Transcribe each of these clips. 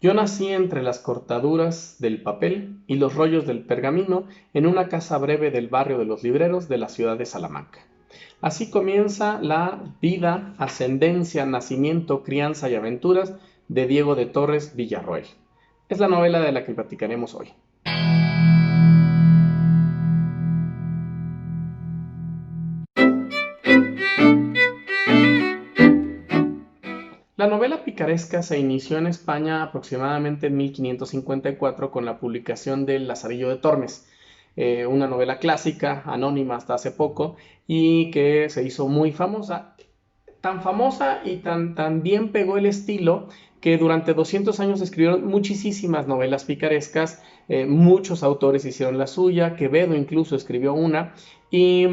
Yo nací entre las cortaduras del papel y los rollos del pergamino en una casa breve del barrio de los Libreros de la ciudad de Salamanca. Así comienza la vida, ascendencia, nacimiento, crianza y aventuras de Diego de Torres Villarroel. Es la novela de la que platicaremos hoy. La novela picaresca se inició en España aproximadamente en 1554 con la publicación del Lazarillo de Tormes, una novela clásica, anónima hasta hace poco, y que se hizo muy famosa. Tan famosa y tan bien pegó el estilo que durante 200 años escribieron muchísimas novelas picarescas, muchos autores hicieron la suya, Quevedo incluso escribió una, y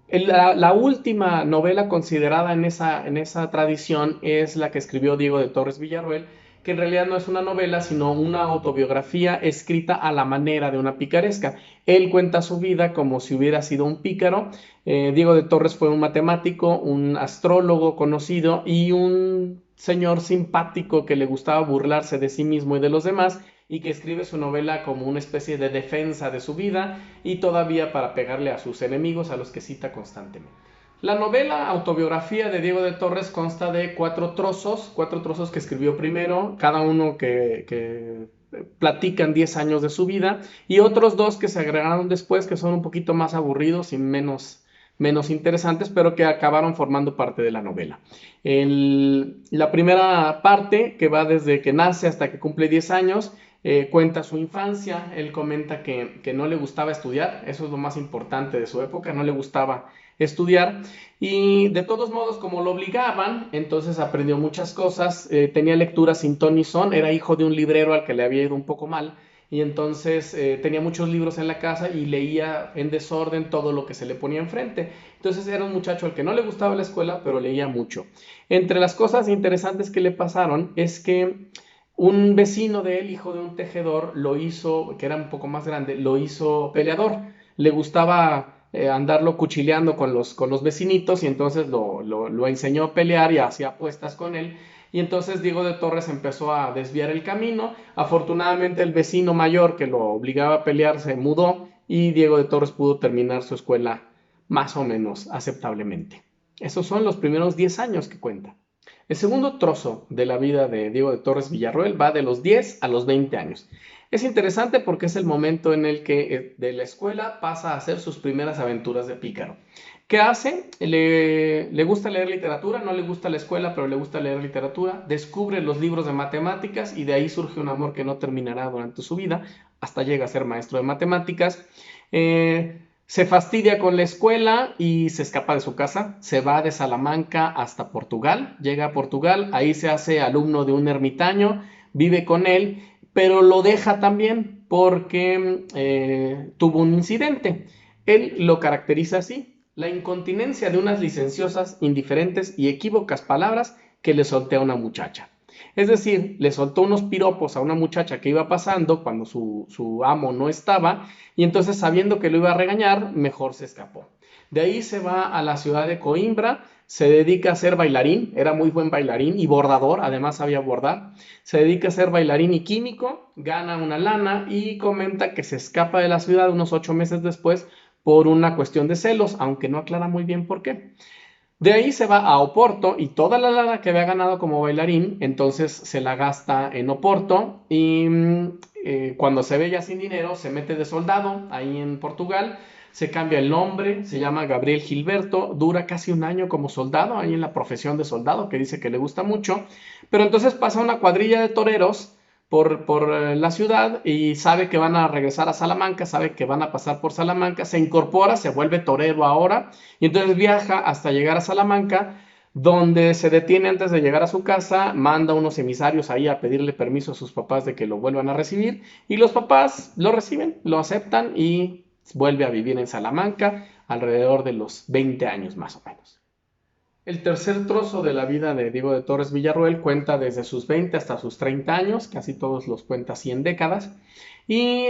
la última novela considerada en esa tradición es la que escribió Diego de Torres Villarroel, que en realidad no es una novela, sino una autobiografía escrita a la manera de una picaresca. Él cuenta su vida como si hubiera sido un pícaro. Diego de Torres fue un matemático, un astrólogo conocido y un señor simpático que le gustaba burlarse de sí mismo y de los demás, y que escribe su novela como una especie de defensa de su vida y todavía para pegarle a sus enemigos, a los que cita constantemente. La novela autobiografía de Diego de Torres consta de cuatro trozos que escribió primero, cada uno que platican 10 años de su vida, y otros dos que se agregaron después, que son un poquito más aburridos y menos interesantes, pero que acabaron formando parte de la novela. La primera parte, que va desde que nace hasta que cumple 10 años, cuenta su infancia. Él comenta que no le gustaba estudiar, eso es lo más importante de su época, no le gustaba estudiar, y de todos modos, como lo obligaban, entonces aprendió muchas cosas. Tenía lectura sin ton ni son, era hijo de un librero al que le había ido un poco mal, y entonces tenía muchos libros en la casa y leía en desorden todo lo que se le ponía enfrente. Entonces era un muchacho al que no le gustaba la escuela, pero leía mucho. Entre las cosas interesantes que le pasaron es que un vecino de él, hijo de un tejedor, lo hizo, que era un poco más grande, lo hizo peleador. Le gustaba andarlo cuchileando con los vecinitos, y entonces lo enseñó a pelear y hacía apuestas con él. Y entonces Diego de Torres empezó a desviar el camino. Afortunadamente el vecino mayor que lo obligaba a pelear se mudó, y Diego de Torres pudo terminar su escuela más o menos aceptablemente. Esos son los primeros 10 años que cuenta. El segundo trozo de la vida de Diego de Torres Villarroel va de los 10 a los 20 años. Es interesante porque es el momento en el que de la escuela pasa a hacer sus primeras aventuras de pícaro. ¿Qué hace? Le gusta leer literatura, no le gusta la escuela, pero le gusta leer literatura. Descubre los libros de matemáticas y de ahí surge un amor que no terminará durante su vida, hasta llega a ser maestro de matemáticas. Se fastidia con la escuela y se escapa de su casa, se va de Salamanca hasta Portugal, llega a Portugal, ahí se hace alumno de un ermitaño, vive con él, pero lo deja también porque tuvo un incidente. Él lo caracteriza así: la incontinencia de unas licenciosas, indiferentes y equívocas palabras que le solté a una muchacha. Es decir, le soltó unos piropos a una muchacha que iba pasando cuando su amo no estaba, y entonces, sabiendo que lo iba a regañar, mejor se escapó. De ahí se va a la ciudad de Coimbra, se dedica a ser bailarín, era muy buen bailarín y bordador, además sabía bordar. Se dedica a ser bailarín y químico, gana una lana y comenta que se escapa de la ciudad unos 8 meses después por una cuestión de celos, aunque no aclara muy bien por qué. De ahí se va a Oporto, y toda la lana que había ganado como bailarín, entonces se la gasta en Oporto, y cuando se ve ya sin dinero, se mete de soldado ahí en Portugal, se cambia el nombre, se llama Gabriel Gilberto, dura casi un año como soldado, ahí en la profesión de soldado, que dice que le gusta mucho, pero entonces pasa una cuadrilla de toreros por la ciudad y sabe que van a regresar a Salamanca, sabe que van a pasar por Salamanca, se incorpora, se vuelve torero ahora, y entonces viaja hasta llegar a Salamanca, donde se detiene antes de llegar a su casa, manda unos emisarios ahí a pedirle permiso a sus papás de que lo vuelvan a recibir, y los papás lo reciben, lo aceptan y vuelve a vivir en Salamanca alrededor de los 20 años más o menos. El tercer trozo de la vida de Diego de Torres Villarroel cuenta desde sus 20 hasta sus 30 años, casi todos los cuenta así en décadas, y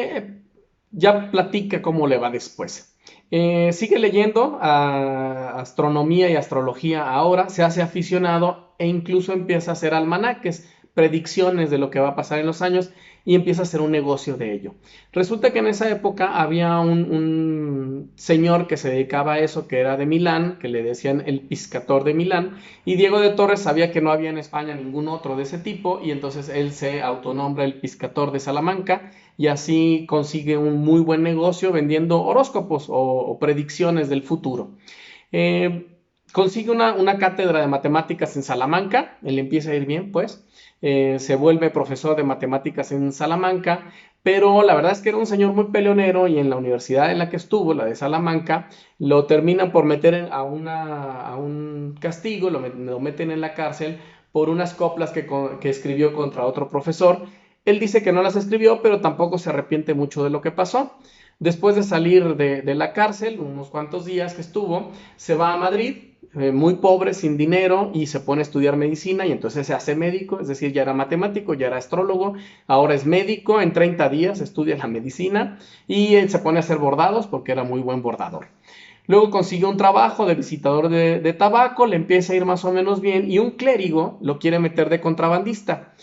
ya platica cómo le va después. Sigue leyendo astronomía y astrología ahora, se hace aficionado e incluso empieza a hacer almanaques predicciones de lo que va a pasar en los años y empieza a hacer un negocio de ello. Resulta que en esa época había un señor que se dedicaba a eso, que era de Milán, que le decían el Piscator de Milán, y Diego de Torres sabía que no había en España ningún otro de ese tipo, y entonces él se autonombra el Piscator de Salamanca, y así consigue un muy buen negocio vendiendo horóscopos o predicciones del futuro. Eh, Consigue una cátedra de matemáticas en Salamanca, él empieza a ir bien, pues, se vuelve profesor de matemáticas en Salamanca, pero la verdad es que era un señor muy peleonero y en la universidad en la que estuvo, la de Salamanca, lo terminan por meter a un castigo, lo meten en la cárcel por unas coplas que escribió contra otro profesor. Él dice que no las escribió, pero tampoco se arrepiente mucho de lo que pasó. Después de salir de la cárcel, unos cuantos días que estuvo, se va a Madrid, muy pobre, sin dinero, y se pone a estudiar medicina y entonces se hace médico, es decir, ya era matemático, ya era astrólogo, ahora es médico, en 30 días estudia la medicina y se pone a hacer bordados porque era muy buen bordador. Luego consiguió un trabajo de visitador de tabaco, le empieza a ir más o menos bien y un clérigo lo quiere meter de contrabandista.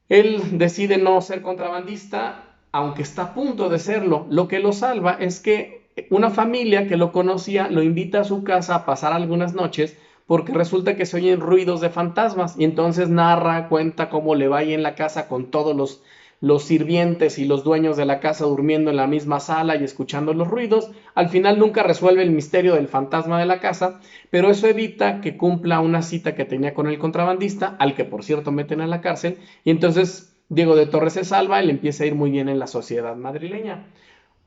Él decide no ser contrabandista, aunque está a punto de serlo. Lo que lo salva es que una familia que lo conocía lo invita a su casa a pasar algunas noches porque resulta que se oyen ruidos de fantasmas y entonces narra, cuenta cómo le va ahí en la casa con todos los sirvientes y los dueños de la casa durmiendo en la misma sala y escuchando los ruidos. Al final nunca resuelve el misterio del fantasma de la casa, pero eso evita que cumpla una cita que tenía con el contrabandista, al que por cierto meten a la cárcel, y entonces Diego de Torres se salva y le empieza a ir muy bien en la sociedad madrileña.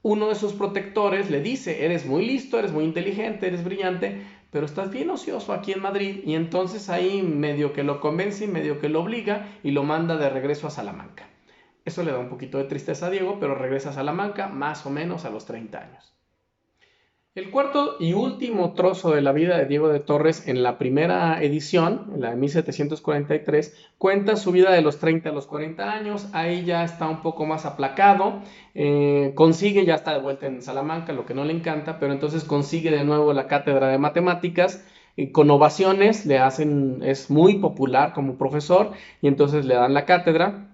Uno de sus protectores le dice, eres muy listo, eres muy inteligente, eres brillante, pero estás bien ocioso aquí en Madrid, y entonces ahí medio que lo convence y medio que lo obliga y lo manda de regreso a Salamanca. Eso le da un poquito de tristeza a Diego, pero regresa a Salamanca más o menos a los 30 años. El cuarto y último trozo de la vida de Diego de Torres en la primera edición, en la de 1743, cuenta su vida de los 30 a los 40 años. Ahí ya está un poco más aplacado, consigue, ya está de vuelta en Salamanca, lo que no le encanta, pero entonces consigue de nuevo la cátedra de matemáticas. Con ovaciones, es muy popular como profesor y entonces le dan la cátedra.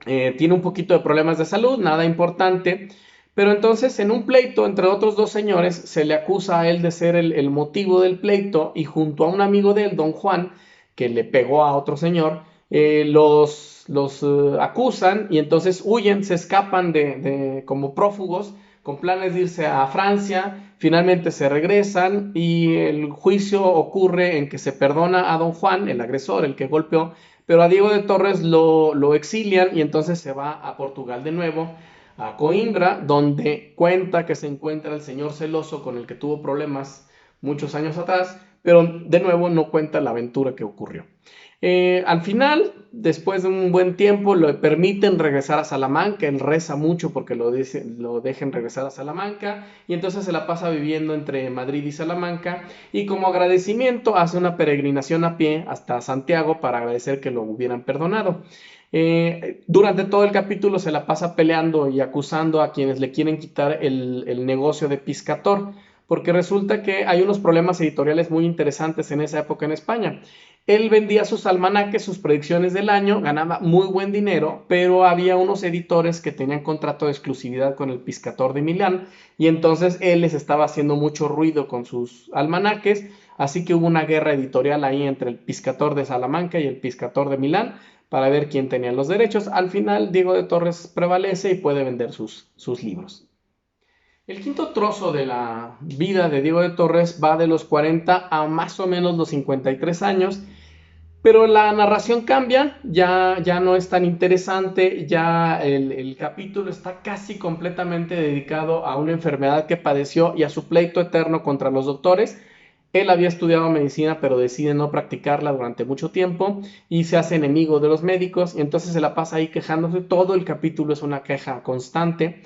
Tiene un poquito de problemas de salud, nada importante, pero entonces en un pleito entre otros dos señores se le acusa a él de ser el motivo del pleito y junto a un amigo de él, don Juan, que le pegó a otro señor, los acusan y entonces huyen, se escapan como prófugos con planes de irse a Francia, finalmente se regresan y el juicio ocurre en que se perdona a don Juan, el agresor, el que golpeó, pero a Diego de Torres lo exilian y entonces se va a Portugal de nuevo, a Coimbra, donde cuenta que se encuentra el señor celoso con el que tuvo problemas muchos años atrás, pero de nuevo no cuenta la aventura que ocurrió. Al final, después de un buen tiempo, le permiten regresar a Salamanca. Él reza mucho porque lo dejen regresar a Salamanca y entonces se la pasa viviendo entre Madrid y Salamanca y como agradecimiento hace una peregrinación a pie hasta Santiago para agradecer que lo hubieran perdonado. Durante todo el capítulo se la pasa peleando y acusando a quienes le quieren quitar el negocio de Piscator, porque resulta que hay unos problemas editoriales muy interesantes en esa época en España. Él vendía sus almanaques, sus predicciones del año, ganaba muy buen dinero, pero había unos editores que tenían contrato de exclusividad con el Piscator de Milán y entonces él les estaba haciendo mucho ruido con sus almanaques, así que hubo una guerra editorial ahí entre el Piscator de Salamanca y el Piscator de Milán para ver quién tenía los derechos. Al final Diego de Torres prevalece y puede vender sus libros. El quinto trozo de la vida de Diego de Torres va de los 40 a más o menos los 53 años, pero la narración cambia, ya no es tan interesante, ya el capítulo está casi completamente dedicado a una enfermedad que padeció y a su pleito eterno contra los doctores. Él había estudiado medicina, pero decide no practicarla durante mucho tiempo y se hace enemigo de los médicos y entonces se la pasa ahí quejándose. Todo el capítulo es una queja constante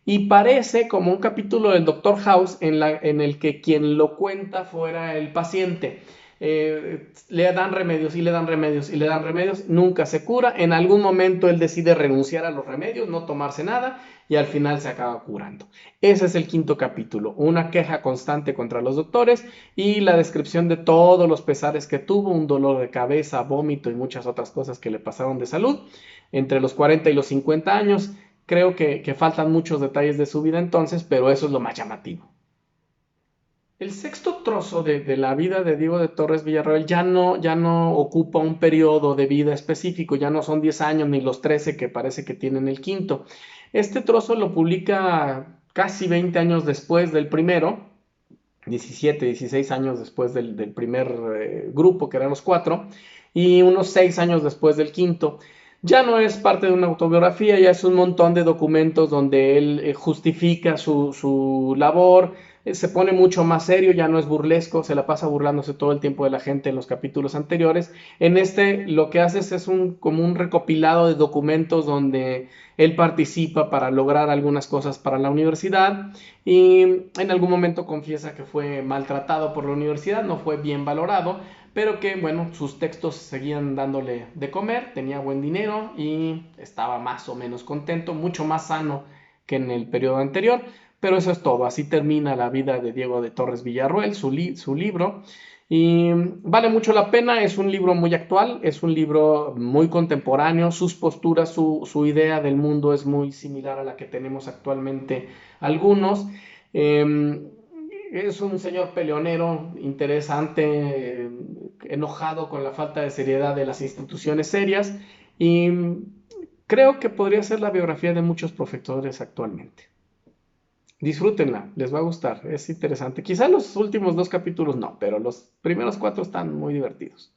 y parece como un capítulo del Doctor House en el que quien lo cuenta fuera el paciente. le dan remedios y le dan remedios y le dan remedios, nunca se cura. En algún momento él decide renunciar a los remedios, no tomarse nada y al final se acaba curando. Ese es el quinto capítulo, una queja constante contra los doctores y la descripción de todos los pesares que tuvo, un dolor de cabeza, vómito y muchas otras cosas que le pasaron de salud entre los 40 y los 50 años. Creo que faltan muchos detalles de su vida entonces, pero eso es lo más llamativo. El sexto trozo de la vida de Diego de Torres Villarroel ya no ocupa un periodo de vida específico, ya no son 10 años ni los 13 que parece que tienen el quinto. Este trozo lo publica casi 20 años después del primero, 17, 16 años después del primer grupo, que eran los cuatro, y unos 6 años después del quinto. Ya no es parte de una autobiografía, ya es un montón de documentos donde él justifica su labor, se pone mucho más serio, ya no es burlesco, se la pasa burlándose todo el tiempo de la gente en los capítulos anteriores. En este lo que hace es como un recopilado de documentos donde él participa para lograr algunas cosas para la universidad y en algún momento confiesa que fue maltratado por la universidad, no fue bien valorado, pero que bueno, sus textos seguían dándole de comer, tenía buen dinero y estaba más o menos contento, mucho más sano que en el periodo anterior. Pero eso es todo, así termina la vida de Diego de Torres Villarroel, su libro. Y vale mucho la pena, es un libro muy actual, es un libro muy contemporáneo, sus posturas, su idea del mundo es muy similar a la que tenemos actualmente algunos. Es un señor peleonero, interesante, enojado con la falta de seriedad de las instituciones serias y creo que podría ser la biografía de muchos profesores actualmente. Disfrútenla, les va a gustar, es interesante. Quizá los últimos dos capítulos no, pero los primeros cuatro están muy divertidos.